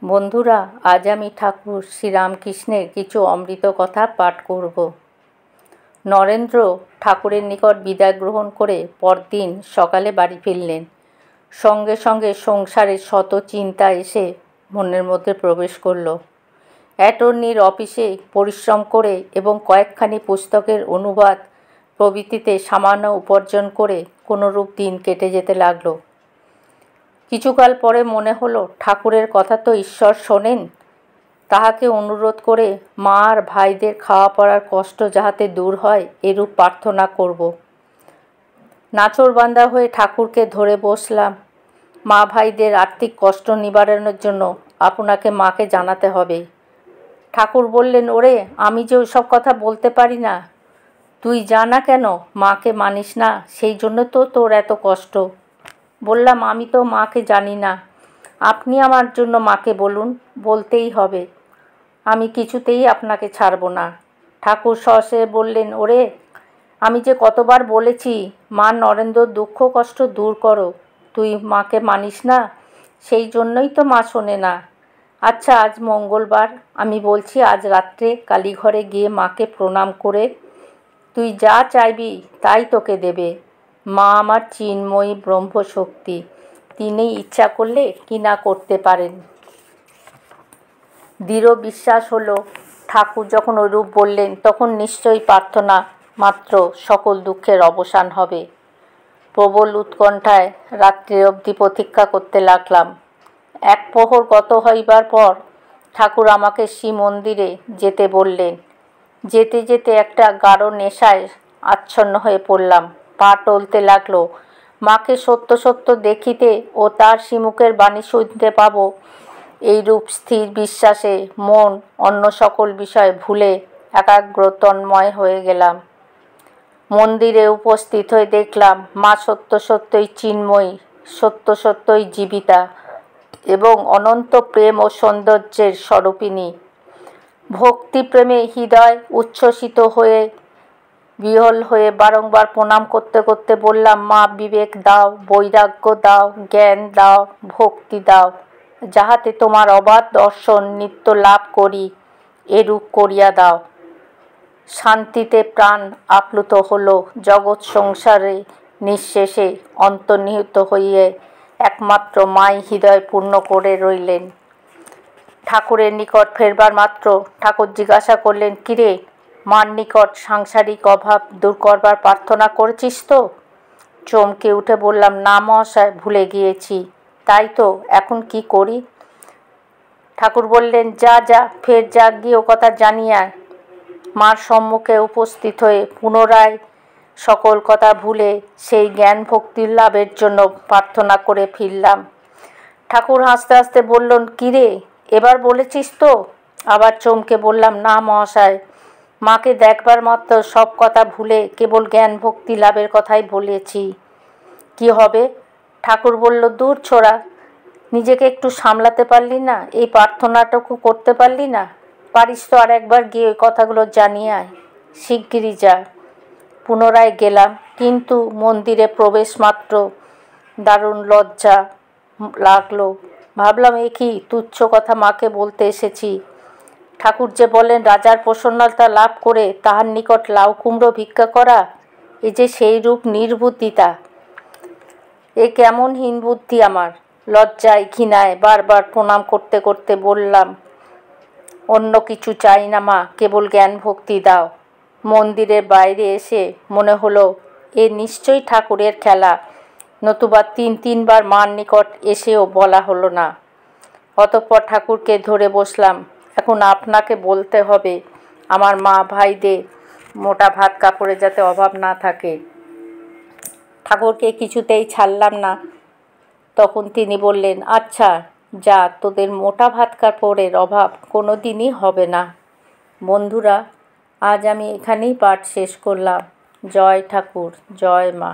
বন্ধুরা, আজ আমি ঠাকুর শ্রীরামকৃষ্ণের কিছু অমৃত কথা পাঠ করব। নরেন্দ্র ঠাকুরের নিকট বিদায় গ্রহণ করে পরদিন সকালে বাড়ি ফিরলেন। সঙ্গে সঙ্গে সংসারের শত চিন্তা এসে মনের মধ্যে প্রবেশ করল। অ্যাটর্নির অফিসে পরিশ্রম করে এবং কয়েকখানি পুস্তকের অনুবাদ প্রভৃতিতে সামান্য উপার্জন করে কোনোরূপ দিন কেটে যেতে লাগলো। কিছুকাল পরে মনে হলো, ঠাকুরের কথা তো ঈশ্বর শোনেন, তাহাকে অনুরোধ করে মা আর ভাইদের খাওয়া পড়ার কষ্ট যাহাতে দূর হয় এরূপ প্রার্থনা করব। নাছোড়বান্দা হয়ে ঠাকুরকে ধরে বসলাম। মা ভাইদের আর্থিক কষ্ট নিবারণের জন্য আপনাকে মাকে জানাতে হবে। ঠাকুর বললেন, ওরে, আমি যে ওইসব কথা বলতে পারি না। তুই জানা কেন মাকে মানিস না, সেই জন্য তো তোর এত কষ্ট। বললাম, আমি তো মাকে জানি না, আপনি আমার জন্য মাকে বলুন। বলতেই হবে, আমি কিছুতেই আপনাকে ছাড়ব না। ঠাকুর সহসে বললেন, ওরে, আমি যে কতবার বলেছি মা নরেন্দ্রর দুঃখ কষ্ট দূর করো, তুই মাকে মানিস না, সেই জন্যই তো মা শোনে না। আচ্ছা, আজ মঙ্গলবার, আমি বলছি আজ রাত্রে কালীঘরে গিয়ে মাকে প্রণাম করে তুই যা চাইবি তাই তোকে দেবে। মা আমার চিন্ময়ী ব্রহ্মশক্তি, তিনি ইচ্ছা করলে কি না করতে পারেন। দৃঢ় বিশ্বাস হলো, ঠাকুর যখন ওইরূপ বললেন তখন নিশ্চয়ই প্রার্থনা মাত্র সকল দুঃখের অবসান হবে। প্রবল উৎকণ্ঠায় রাত্রি অবধি প্রতীক্ষা করতে লাগলাম। এক প্রহর গত হইবার পর ঠাকুর আমাকে শ্রীমন্দিরে যেতে বললেন। যেতে যেতে একটা গাঢ় নেশায় আচ্ছন্ন হয়ে পড়লাম। পা টলতে লাগলো। মাকে সত্য সত্য দেখিতে ও তার শ্রীমুখের বাণী শুনতে পাব, এইরূপ স্থির বিশ্বাসে মন অন্য সকল বিষয় ভুলে একাগ্র তন্ময় হয়ে গেলাম। মন্দিরে উপস্থিত হয়ে দেখলাম মা সত্য সত্যই চিন্ময়ী, সত্য সত্যই জীবিতা এবং অনন্ত প্রেম ও সৌন্দর্যের স্বরূপিণী। ভক্তিপ্রেমে হৃদয় উচ্ছ্বসিত হয়ে বিহ্বল হয়ে বারংবার প্রণাম করতে করতে বললাম, মা, বিবেক দাও, বৈরাগ্য দাও, জ্ঞান দাও, ভক্তি দাও, যাহাতে তোমার অবাধ দর্শন নিত্য লাভ করি, এরূপ করিয়া দাও। শান্তিতে প্রাণ আপ্লুত হল। জগৎ সংসারে নিঃশেষে অন্তর্নিহিত হইয়ে একমাত্র মাই হৃদয় পূর্ণ করে রইলেন। ঠাকুরের নিকট ফেরবার মাত্র ঠাকুর জিজ্ঞাসা করলেন, কিরে, মার নিকট সাংসারিক অভাব দূর করবার প্রার্থনা করেছিস তো? চমকে উঠে বললাম, না মহাশয়, ভুলে গিয়েছি। তাই তো, এখন কি করি? ঠাকুর বললেন, যা যা, ফের যা গিয়ে ও কথা জানিয়ে আয়। মার সম্মুখে উপস্থিত হয়ে পুনরায় সকল কথা ভুলে সেই জ্ঞান ভক্তি লাভের জন্য প্রার্থনা করে ফিরলাম। ঠাকুর হাসতে হাসতে বললেন, কিরে, এবার বলেছিস তো? আবার চমকে বললাম, না মহাশয়, মাকে দেখবার মাত্র সব কথা ভুলে কেবল জ্ঞান ভক্তি লাভের কথাই বলেছি। কি হবে? ঠাকুর বলল, দূর ছোড়া, নিজেকে একটু সামলাতে পারলি না? এই প্রার্থনাটুকু করতে পারলি না? পারিস তো আর একবার গিয়ে ওই কথাগুলো জানিয়ে আয়। শিগগিরই যা। পুনরায় গেলাম, কিন্তু মন্দিরে প্রবেশ মাত্র দারুণ লজ্জা লাগলো। ভাবলাম, এ কি তুচ্ছ কথা মাকে বলতে এসেছি। ঠাকুর যে বলেন রাজার প্রসন্নতা লাভ করে তাহার নিকট লাউ কুমড়ো ভিক্ষা করা, এ যে সেই রূপ নির্বুদ্ধিতা। এ কেমন হীন বুদ্ধি আমার! লজ্জায় ঘৃণায় বারবার প্রণাম করতে করতে বললাম, অন্য কিছু চাই না মা, কেবল জ্ঞান ভক্তি দাও। মন্দিরের বাইরে এসে মনে হলো এ নিশ্চয়ই ঠাকুরের খেলা, নতুবা তিনবার মার নিকট এসেও বলা হলো না। অতঃপর ঠাকুরকে ধরে বসলাম, এখন আপনাকে বলতে হবে আমার মা ভাইদের মোটা ভাত কাপড়ে যাতে অভাব না থাকে। ঠাকুরকে কিছুতেই ছাড়লাম না। তখন তিনি বললেন, আচ্ছা যা, তোদের মোটা ভাত কাপড়ের অভাব কোনো দিনই হবে না। বন্ধুরা, আজ আমি এখানেই পাঠ শেষ করলাম। জয় ঠাকুর, জয় মা।